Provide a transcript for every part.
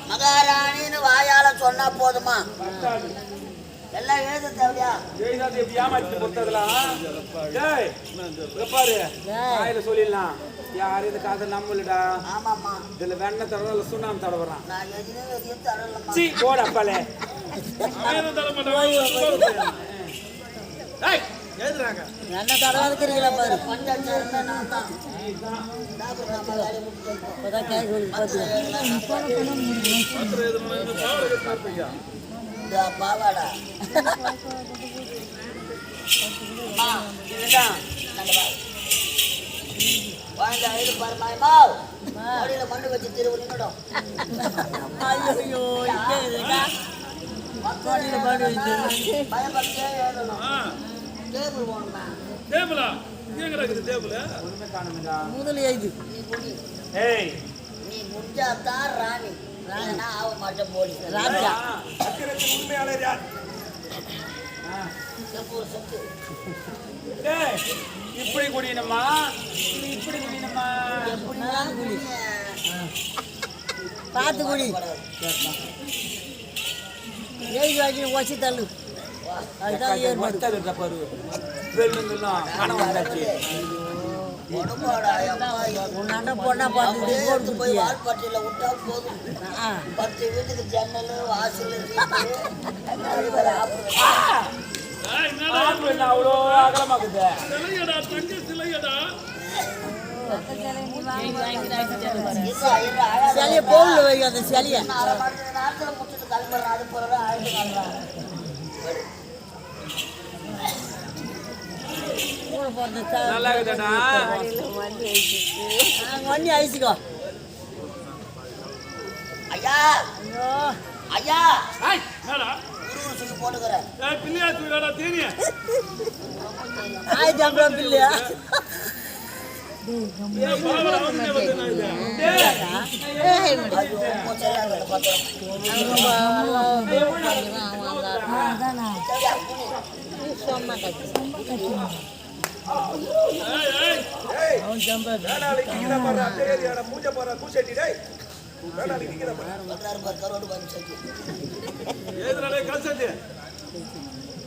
மகாராணின்னு வாயால சொன்னா போதுமா? எல்லாம் எழுத தேவையா? எழுதாது எப்படி ஏமாத்தி பொறுத்ததெல்லாம் பாரு வாயில சொல்லிடலாம். யாரு இந்த காதை நம்மளடா. ஆமாமா, இதுல வெண்ண தடவை சுண்ணாம தடவுறான். நான் எதுவும் தடவலமா. சீ போட அப்பாலே எழுதுறாங்க. என்ன தடவை இருக்கிறீங்களா பாரு. பஞ்சாயத்து நான் தான் பாவாடா மண்ணு வச்சு திருவிழா நீ முடிஞ்சாதான் ராணி, ஆக மாட்டேன் போலி ராஜா. உண்மையாளர் யார்? இப்படி குடியணுமா, இப்படி குடியணுமா? பார்த்து குடி. எழுதி வாங்கி வச்சு தள்ளு. அதுதான் பாரு கனவு வந்தாச்சு. பொண்ணா பார்த்து போய் வால்பட்டியில விட்டா போதும். 10 வீட்டுக்கு ஜன்னல் வாசல் அவ்வளோ அகலமாக்குது. சிலைய போகல வை அந்த சிலைய நேரத்தில் முடிச்சுட்டு கிளம்புறேன். அது போல அழைச்சு நல்லா இருக்குதாடா. வண்டி அழிச்சுக்கோ. ஐயா ஐயா சொல்லி போட்டுக்கிறேன். ஆயிரம் பிள்ளையா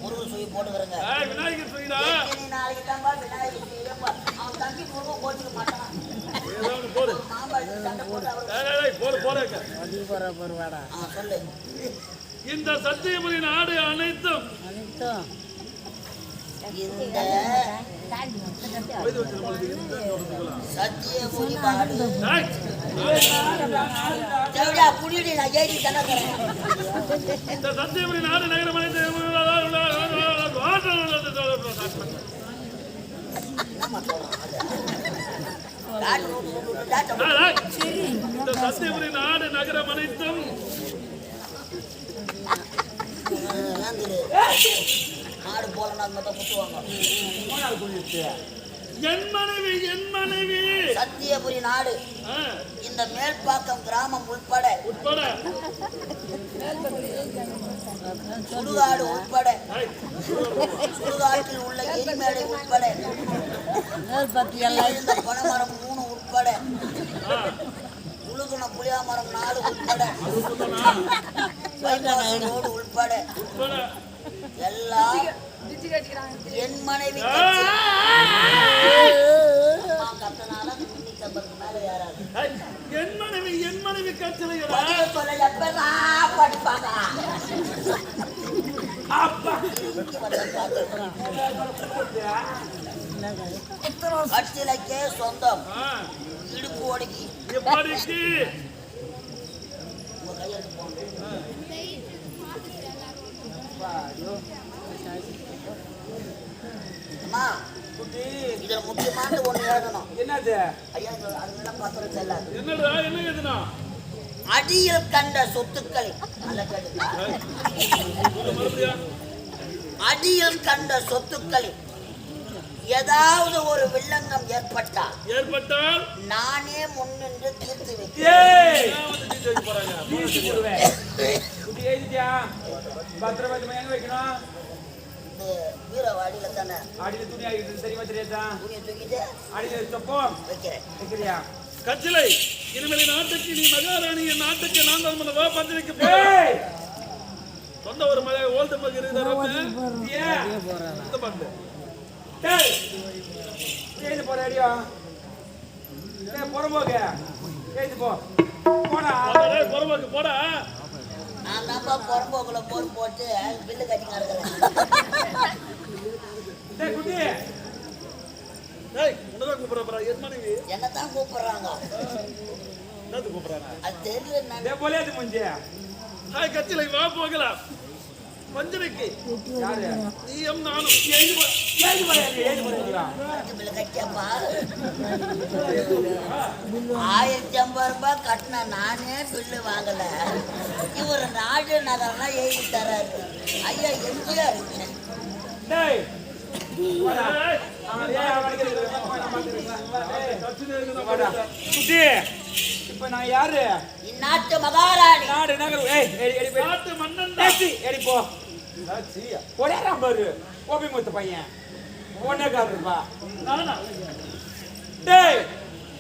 முருகன் சொல்லி போட்டுக்கிறேங்க. நாளைக்கு தான்பா விநாயகர் செய்யப்பா. அவன் தம்பி முருகன் கோச்சுக்க மாட்டான். சொல்லு. இந்த சத்தியபுரி நாடு அனைத்தும் இந்த சத்தியபுரி நாடு குடியடி நான் ஏறி தரக்கிறேன். இந்த சத்தியபுரி நாடு நகரம் அனைத்தும் இந்த சத்தியபுரி நாடு நகரம் அனைத்தும் நாடு போல முத்துவாங்க. என் மனைவி சத்தியபுரி நாடு இந்த மேல்பாக்கம் கிராமம் உட்பட சுடுகாடு உட்பட சுடுகாட்டில் உள்ள எரிமேடை உட்பட இந்த பனைமரம் 3 உட்பட உழுகுன புளியாமரம் 4 உட்பட ரோடு உட்பட எல்லாம் என் மனைவி கத்தனால மேல ஏறாது. என் மனைவி கட்டளை படிப்பாங்க. கட்டிலக்கே சொந்தம் இடுப்பு ஒடுக்கி உங்க கையெழுத்து போங்க. இதுல முக்கியமான ஒண்ணு எழுதணும். என்னது? ஐயா அதெல்லாம் பத்திரம் செல்லாது. என்னடா என்ன எழுதணும்? அடியில் கண்ட சொத்துக்களை அடியில் கண்ட சொத்துக்களில் ஏதாவது ஒரு வில்லங்கம் ஏற்பட்டால் நானே முன்னின்று தீர்த்து வைக்கிறேன். வீரவாடியில தானே அடியில துணி ஆகிட்டு தெரியுமா தெரியாதா? துணியை தூக்கிட்டு அடியில சொப்பம் வைக்கிறேன். வைக்கிறியா? கச்சிலை இனிமேல் நாட்டுக்கு நீ மகாராணி, என் நாட்டுக்கு நான் தான் வா பஞ்சனைக்கு சொந்த ஒரு மலை ஓல்டு மக இருக்குதா போற அடியா புறம்போக்க போ போடா புறம்போக்கு போடா. நான் தான்ப்பா புறம்போக்குல போர் போட்டு பில்லு கட்டி நடக்கிறேன். குட்டி உனதான் கூப்பிடுறா என் மனைவி என்னத்தான் கூப்பிடுறாங்க. என்னது கூப்பிடுறாங்க அது தெரியல. போலியாது முஞ்சே ஹாய் கட்சியில வா போகலாம் பஞ்சனைக்கு. நீயும் நானும் பில்லு கட்டியாப்பா 1050 ரூபாய் கட்டின நானே பில்லு வாங்கல. இவர் நாடு நகரெல்லாம் எழுதி தராரு. ஐயா எம்ஜிஆர் இப்ப நான் யாரு? இந்நாட்டு மகாராணி. நாடு நகர் நாட்டு மன்னன் எடிப்போ ஒரேராம் பாரு கோபி மூத்த பையன் ஒன்னேக்காரருப்பா. நானா டேய்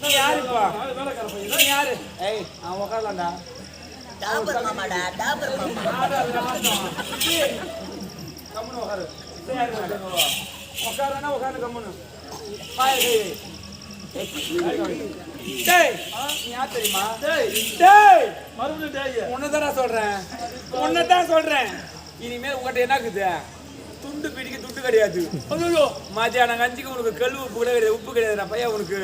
நீ யாருப்பா? வேலைக்கார பையன் நீ யாரு? ஏய் அவன் உட்காரலாம்டா. டாபர் மாமாடா, டாபர் மாமா. கம்முன்னு உட்காரு. உட்காரனா உட்காந்து கம்முன்னு டேய் நீ யார் தெரியுமா? டேய் மறுபடியும் டேய் உன்னதான் சொல்றேன், உன்னதான் சொல்றேன். இனிமேல் உங்ககிட்ட என்ன இருக்குது? துண்டு பிடிக்க துண்டு கிடையாது. மத்தியானம் கஞ்சிக்கு உனக்கு கல் உப்பு கூட கிடையாது, உப்பு கிடையாது பையன். உனக்கு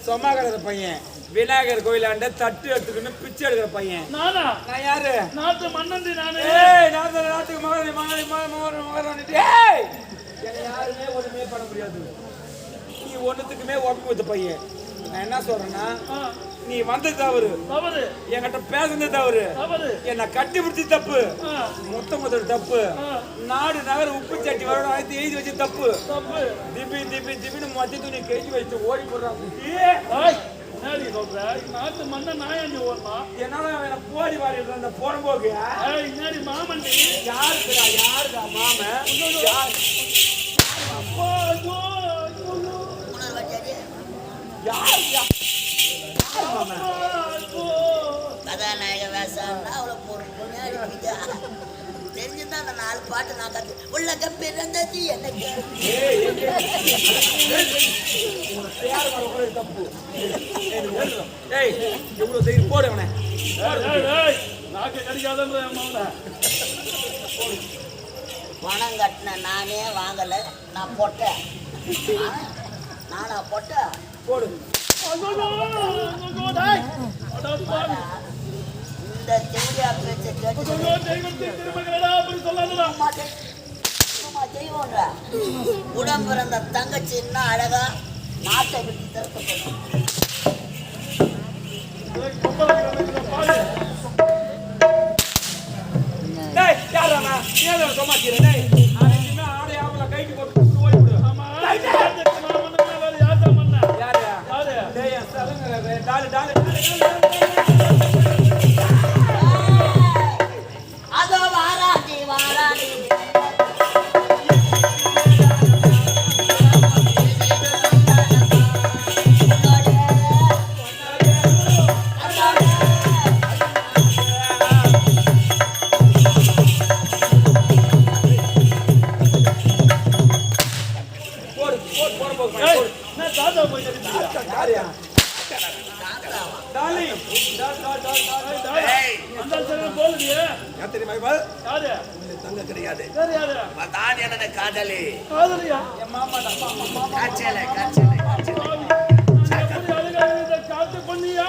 சொம்மா கிடையாது பையன். விநாயகர் கோயிலாண்ட தட்டு எடுத்துக்கணும் பிச்சை எடுக்கிற பையன். நானா? நான் யாரு? நாட்டு மன்னன் நானே. நான் நாட்டுக்கு மகாராணி. டேய் என்னை யாருமே ஒண்ணுமே பண்ண முடியாது. நீ ஒண்ணுத்துக்குமே ஒப்பி வைத்த பையன். நான் என்ன சொல்றேன்னா, நீ வந்தது தவறு, என்கிட்ட பேசுனது தவறு, என்ன கட்டி பிடிச்சி தப்பு, மொத்தம் தப்பு, நாடு நகர் உப்பு சட்டி வரணும் ஆயிரத்தி எழுதி வச்சு தப்பு. திபி திபி திபின்னு மொத்த துணி கழிச்சு வச்சு ஓடி போடுறான். நாட்டு மன்னன் நாயாண்டி ஓடலாம். என்னால அவனை போடி வாடிடுற அந்த போறம்போக்கு மாமன் யாருக்குடா? யாருடா மாமன்? கதாநாயக வேஷம்னா அவ்வளோ பொண்ணு தெரிஞ்சுதான் அந்த 4 பாட்டு நான் கத்து உள்ள பிறந்தது எனக்கு. தப்பு எவ்வளவு தைரியம் போடு அவனை. நாக்கு கடிக்காதன்ற பணம் கட்டின நானே வாங்கல. நான் பொட்டேன். நானா பொட்டேன்? போடு. இந்த தெய்வா பேச்சை கேட்டு தெய்வம்ன்ற உடன் பிறந்த தங்கச்சி இன்னும் அழகா நாட்டை விட்டு திறக்கப்படும். கைக்கு போட்டு ஓடி விடு. அதோ வாராண்டி வாராண்டி காதலி காத்து பண்ணியா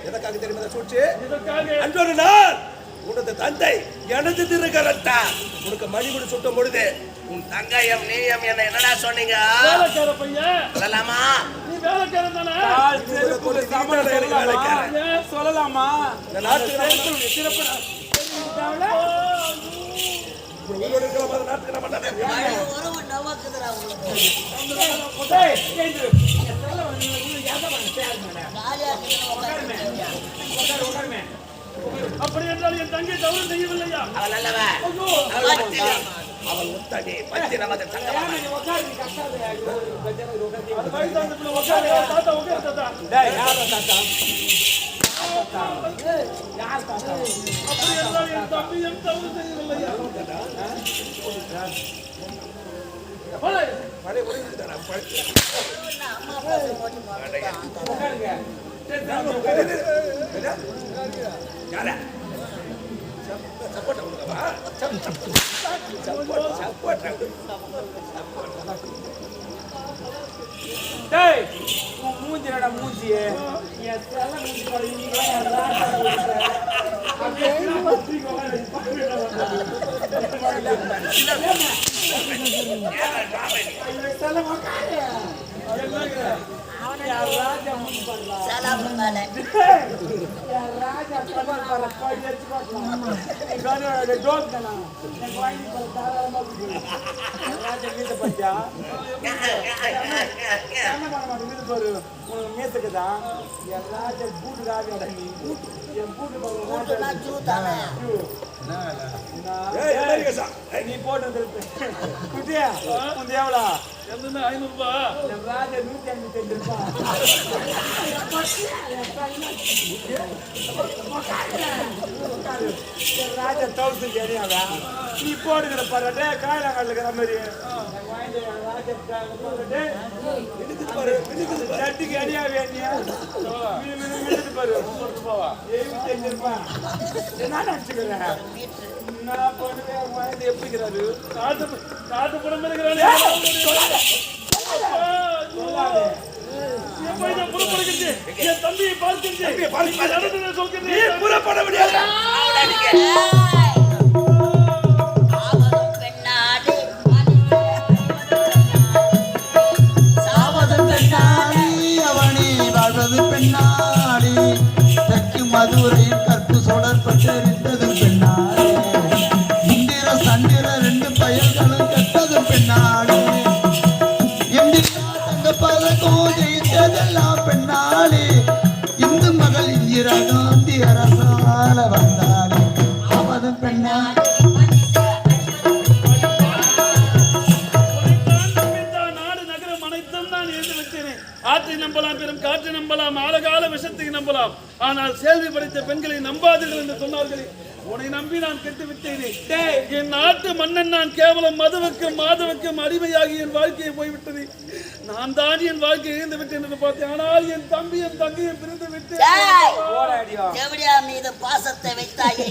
எதற்காக தெரியுமா சூழ்ச்சி? அன்றொரு நாள் உனது தந்தை எனது திருக்கரத்தா உனக்கு மணிமுடி சுட்டும் பொழுது உன் தங்கையம் நீயம் என்ன என்னடா சொன்னீங்க? சொல்லலாமா? சொல்லலாமா? உறவு நவாக்குதுரா அப்படி என்றால் என் தங்கை தவறு செய்யவில்லையா? அவள் உத்தமி பத்தி நமது தங்கமான நீ உட்காரு, நீ கஷ்டாதயா. ஐயோ, கஜானா, இது உட்காரு. அது வயசான பிள்ளை உட்காரு தாத்தா உட்காரு தாத்தா டேய், யாரா தாத்தா? யார் தாத்தா? அப்படி என்றால் என் தம்பி என் தவறு செய்யவில்லையா போய். படை ஒளிந்துட்டாரா? அம்மா பசங்க ஓட்டி போறான். உட்காருங்க. யாரா? சப்போர்ட் கொடுக்கவா? சப்போர்ட் டேய், உன் மூஞ்சி என்னடா மூஞ்சி? என் செல்ல மூஞ்சி பாரு, நீங்களாம் என் ராஜா மூஞ்சி. அப்படியே பத்திரிக்கை வாங்க, பத்திரிக்கை வாங்க. இவன் செல்ல உட்காரு. என்னங்க? என் ராஜா மூஞ்சி பாருடா. சலாப்பு மேல. என் ராஜா கமல் பாரு, போய் எடுத்து பார்க்கலாம். என் கண்ணோட டோக் தானா? என் வாங்கி பாரு, தாராளமா குடி. என் ராஜா மீத பத்தியா? என்ன பண்ண மாட்டேன் மீது பாரு, உனக்கு மீசக்குதான். என் ராஜா பூட்டு ராஜாடா நீ. என் பூட்டு பாரு, கூட்டுனா ஜூ தானே. நீ போட்டு வந்துருப்ப. குட்டியா, உன் எவ்வளோ? என்னன்னு 500 ரூபாய் என் ராஜா 155 ரூபாய். என் ராஜா 1000 தெரியாதா? நீ போடுகிற பாரு, காயலாங்கல்ல இருக்கிற மாதிரி. சட்டிக்கு அடியா வேண்டியா? பாரு, 75 ரூபாய். என்ன நினைச்சுக்கிறேன்? நான் பண்ணுவேன், வாங்கி எப்படிங்கிறாரு? காட்டு படம் இருக்கிறானே என் பையனை புறப்படுகிறது என் தம்பியை பார்க்கிறது சொல்கிறேன் புறப்பட முடியாது. ஆவதும் பெண்ணாடி சாவதும் பெண்ணாடி அவனி வாழ்வது பெண்ணாடி தெற்கு மதுரையில் கற்பு சுடற்பட்டிருந்தது பெண்ணாடி இந்திர சந்திர 2 பயல்களும் கெட்டது பெண்ணாடி இந்திரா தங்க பதக்கம் ஜெயித்ததெல்லாம் பெண்ணாடி இந்து மகள் இந்திரா காந்தி அரசால வந்தாடி அவதும் பெண்ணாடி நாடு நகரம் அனைத்தும் நான் எழுந்து வைத்தேன் ஆற்றை நம்பலாம் பெரும் காற்றை நம்பலாம் ஆழகால விஷத்தை நம்பலாம் ஆனால் சேல்வி படைத்த பெண்களை நம்பாதீர்கள் என்று சொன்னார்களே உன்னை நம்பி நான் கெட்டு விட்டேனே என் நாட்டு மன்னன் நான் கேவலம் மதுவுக்கும் மாதவுக்கும் அடிமையாகி என் வாழ்க்கையை போய்விட்டது நான் தான் என் வாழ்க்கையை இழந்து விட்டேன் என்று பார்த்தேன் ஆனால் என் தம்பி என் தங்கையை பிரிந்து விட்டேன் ஜெவடியா மீது பாசத்தை வைத்தாயே